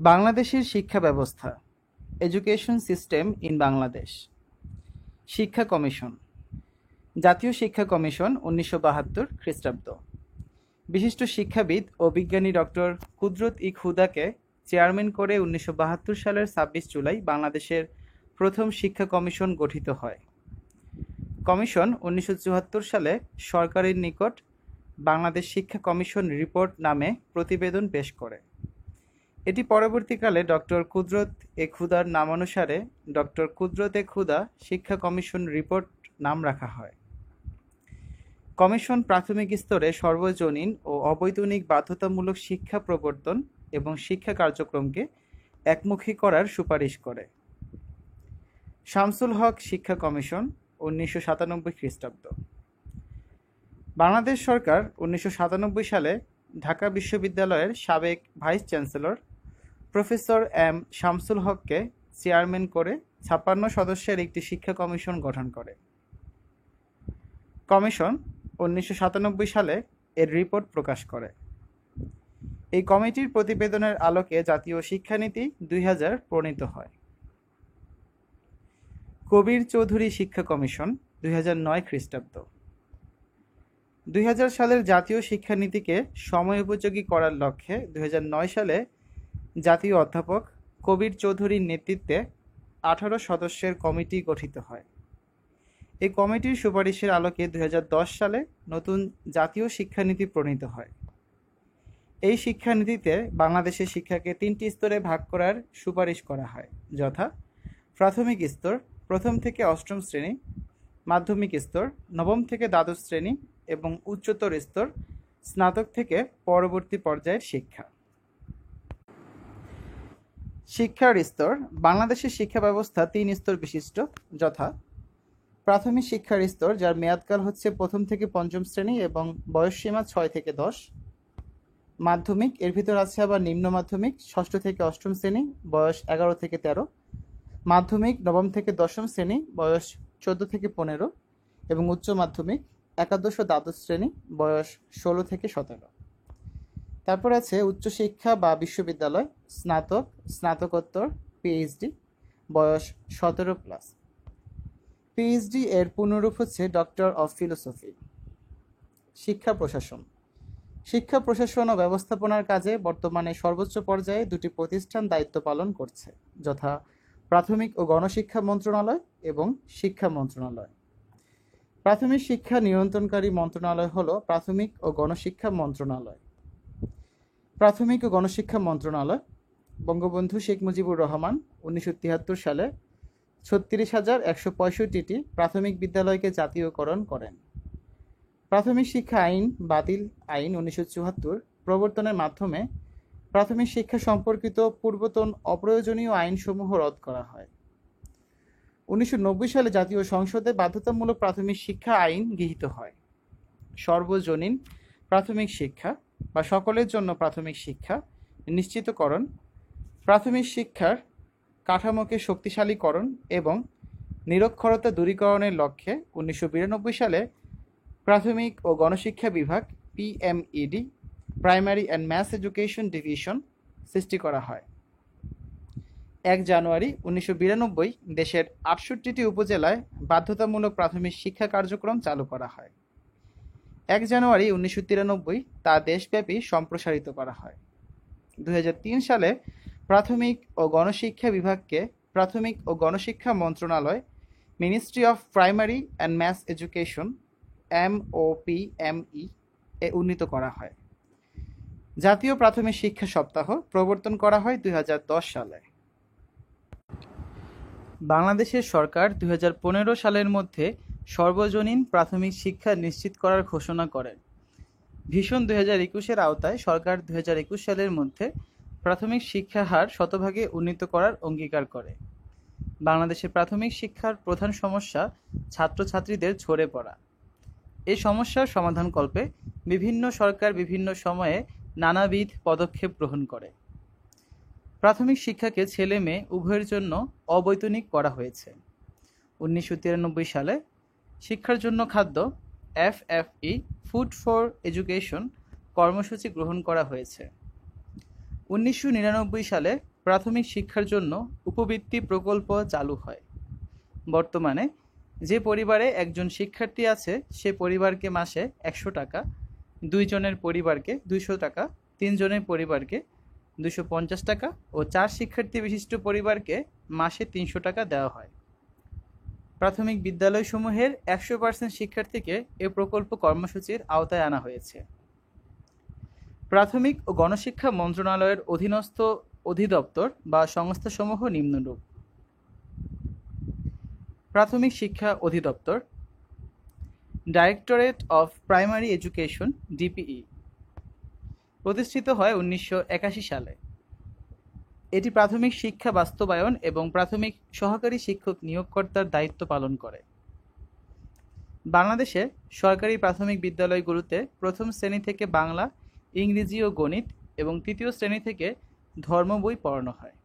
বাংলাদেশের শিক্ষা ব্যবস্থা, এডুকেশন সিস্টেম ইন বাংলাদেশ। শিক্ষা কমিশন, জাতীয় শিক্ষা কমিশন 1972 খ্রিস্টাব্দ। বিশিষ্ট শিক্ষাবিদ ও বিজ্ঞানী ডক্টর কুদরত-ই-খুদাকে চেয়ারম্যান করে 1972 সালের 26 জুলাই বাংলাদেশের প্রথম শিক্ষা কমিশন গঠিত হয়। কমিশন 1974 সালে সরকারের নিকট বাংলাদেশ শিক্ষা কমিশন রিপোর্ট নামে প্রতিবেদন পেশ করে। এটি পরবর্তীকালে ডক্টর কুদরত-এ-খুদার নামানুসারে ডক্টর কুদরত-এ-খুদা শিক্ষা কমিশন রিপোর্ট নাম রাখা হয়। কমিশন প্রাথমিক স্তরে সর্বজনীন ও অবৈতনিক বাধ্যতামূলক শিক্ষা প্রবর্তন এবং শিক্ষা কার্যক্রমকে একমুখী করার সুপারিশ করে। শামসুল হক শিক্ষা কমিশন 1997 খ্রিস্টাব্দ। বাংলাদেশ সরকার 1997 সালে ঢাকা বিশ্ববিদ্যালয়ের সাবেক vice chancellor professor M Shamsul হককে চেয়ারম্যান করে 56 সদস্যের একটি শিক্ষা কমিশন গঠন করে। কমিশন 1997 সালে এর রিপোর্ট প্রকাশ করে। এই কমিটির প্রতিবেদনের আলোকে জাতীয় শিক্ষানীতি 2000 প্রণীত হয়। কবির চৌধুরী শিক্ষা কমিশন 2009 খ্রিস্টাব্দ। 2000 সালের জাতীয় শিক্ষানীতিকে সময়োপযোগী করার লক্ষ্যে 2009 সালে জাতীয় অধ্যাপক কবির চৌধুরীর নেতৃত্বে 18 সদস্যের কমিটি গঠিত হয়। এই কমিটির সুপারিশের আলোকে 2010 সালে নতুন জাতীয় শিক্ষানীতি প্রণীত হয়। এই শিক্ষানীতিতে বাংলাদেশের শিক্ষাকে 3টি স্তরে ভাগ করার সুপারিশ করা হয়, যথা প্রাথমিক স্তর 1ম থেকে 8ম শ্রেণী, মাধ্যমিক স্তর 9ম থেকে দ্বাদশ শ্রেণী এবং উচ্চতর স্তর স্নাতক থেকে পরবর্তী পর্যায়ের শিক্ষা। শিক্ষার স্তর, বাংলাদেশের শিক্ষা ব্যবস্থা 3 স্তর বিশিষ্ট, যথা প্রাথমিক শিক্ষার স্তর, যার মেয়াদকাল হচ্ছে 1ম থেকে 5ম শ্রেণী এবং বয়সসীমা 6 থেকে 10। মাধ্যমিক, এর ভিতর আছে আবার নিম্ন মাধ্যমিক 6ষ্ঠ থেকে 8ম শ্রেণী, বয়স 11 থেকে 13। মাধ্যমিক 9ম থেকে 10ম শ্রেণী, বয়স 14 থেকে 15 এবং উচ্চ মাধ্যমিক একাদশ ও দ্বাদশ শ্রেণী, বয়স 16 থেকে 17। তারপর আছে উচ্চশিক্ষা বা বিশ্ববিদ্যালয়, স্নাতক, স্নাতকোত্তর, পিএইচডি, বয়স 17+। পিএইচডি এর পূর্ণরূপ হচ্ছে ডক্টর অফ ফিলোসফি। শিক্ষা প্রশাসন, শিক্ষা প্রশাসন ও ব্যবস্থাপনার কাজে বর্তমানে সর্বোচ্চ পর্যায়ে 2টি প্রতিষ্ঠান দায়িত্ব পালন করছে, যথা প্রাথমিক ও গণশিক্ষা মন্ত্রণালয় এবং শিক্ষা মন্ত্রণালয়। প্রাথমিক শিক্ষা নিয়ন্ত্রণকারী মন্ত্রণালয় হল প্রাথমিক ও গণশিক্ষা মন্ত্রণালয়। প্রাথমিক ও গণশিক্ষা মন্ত্রণালয় বঙ্গবন্ধু শেখ মুজিবুর রহমান 1973 সালে 36,165টি প্রাথমিক বিদ্যালয়কে জাতীয়করণ করেন। প্রাথমিক শিক্ষা আইন বাতিল আইন 1974 প্রবর্তনের মাধ্যমে প্রাথমিক শিক্ষা সম্পর্কিত পূর্বতন অপ্রয়োজনীয় আইনসমূহ রদ করা হয়। 1990 সালে জাতীয় সংসদে বাধ্যতামূলক প্রাথমিক শিক্ষা আইন গৃহীত হয়। সর্বজনীন প্রাথমিক শিক্ষা বা সকলের জন্য প্রাথমিক শিক্ষা নিশ্চিতকরণ, প্রাথমিক শিক্ষার কাঠামোকে শক্তিশালীকরণ এবং নিরক্ষরতা দূরীকরণের লক্ষ্যে 1992 সালে প্রাথমিক ও গণশিক্ষা বিভাগ PMED, primary and mass education division সৃষ্টি করা হয়। 1 জানুয়ারি 1992 দেশের 68টি উপজেলায় বাধ্যতামূলক প্রাথমিক শিক্ষা কার্যক্রম চালু করা হয়। 1 জানুয়ারি 1993 তা দেশব্যাপী সম্প্রসারিত করা হয়। 2003 সালে প্রাথমিক ও গণশিক্ষা বিভাগকে প্রাথমিক ও গণশিক্ষা মন্ত্রণালয়, ministry of primary and mass education MOPME এ উন্নীত করা হয়। জাতীয় প্রাথমিক শিক্ষা সপ্তাহ প্রবর্তন করা হয় 2010 সালে। বাংলাদেশের সরকার 2015 সালের মধ্যে সর্বজনীন প্রাথমিক শিক্ষা নিশ্চিত করার ঘোষণা করেন। ভিশন 2021-এর আওতায় সরকার 2021 সালের মধ্যে প্রাথমিক শিক্ষার হার শতভাগে উন্নীত করার অঙ্গীকার করে। বাংলাদেশের প্রাথমিক শিক্ষার প্রধান সমস্যা ছাত্রছাত্রীদের ঝরে পড়া। এই সমস্যার সমাধানকল্পে বিভিন্ন সরকার বিভিন্ন সময়ে নানাবিধ পদক্ষেপ গ্রহণ করে। প্রাথমিক শিক্ষাকে ছেলে মেয়ে উভয়ের জন্য অবৈতনিক করা হয়েছে। 1993 সালে শিক্ষার জন্য খাদ্য FFE ফুড ফর এডুকেশন কর্মসূচি গ্রহণ করা হয়েছে। 1999 সালে প্রাথমিক শিক্ষার জন্য উপবৃত্তি প্রকল্প চালু হয়। বর্তমানে যে পরিবারে একজন শিক্ষার্থী আছে সে পরিবারকে মাসে 100 টাকা, 2 জনের পরিবারকে 200 টাকা, 3 জনের পরিবারকে 250 টাকা ও 4 শিক্ষার্থী বিশিষ্ট পরিবারকে মাসে 300 টাকা দেওয়া হয়। প্রাথমিক বিদ্যালয়সমূহের 100% শিক্ষার্থীকে এ প্রকল্প কর্মসূচির আওতায় আনা হয়েছে। প্রাথমিক ও গণশিক্ষা মন্ত্রণালয়ের অধীনস্থ অধিদপ্তর বা সংস্থাসমূহ নিম্নরূপ: প্রাথমিক শিক্ষা অধিদপ্তর, directorate of primary education DPE, প্রতিষ্ঠিত হয় 1981 সালে। এটি প্রাথমিক শিক্ষা বাস্তবায়ন এবং প্রাথমিক সহকারী শিক্ষক নিয়োগকর্তার দায়িত্ব পালন করে। বাংলাদেশের সরকারি প্রাথমিক বিদ্যালয়গুলোতে প্রথম শ্রেণী থেকে বাংলা, ইংরেজি ও গণিত এবং তৃতীয় শ্রেণী থেকে ধর্ম বই পড়ানো হয়।